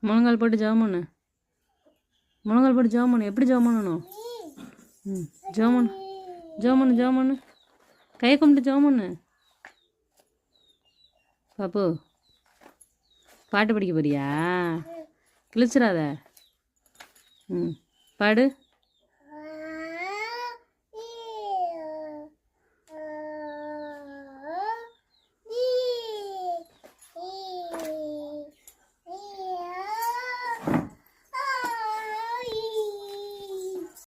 முழங்கால் போட்டு ஜெபம் பண்ணு. முழங்கால் போட்டு ஜெபம் பண்ணு. எப்படி ஜெபம் பண்ணணும்? ஜெபம் பண்ணு, ஜெபம் பண்ணு, ஜெபம் பண்ணு. கையை கும்பிட்டு ஜெபம் பண்ணு. பாப்பு பாட்டு படிக்க போறியா? கிழிச்சிடாத. பாடு.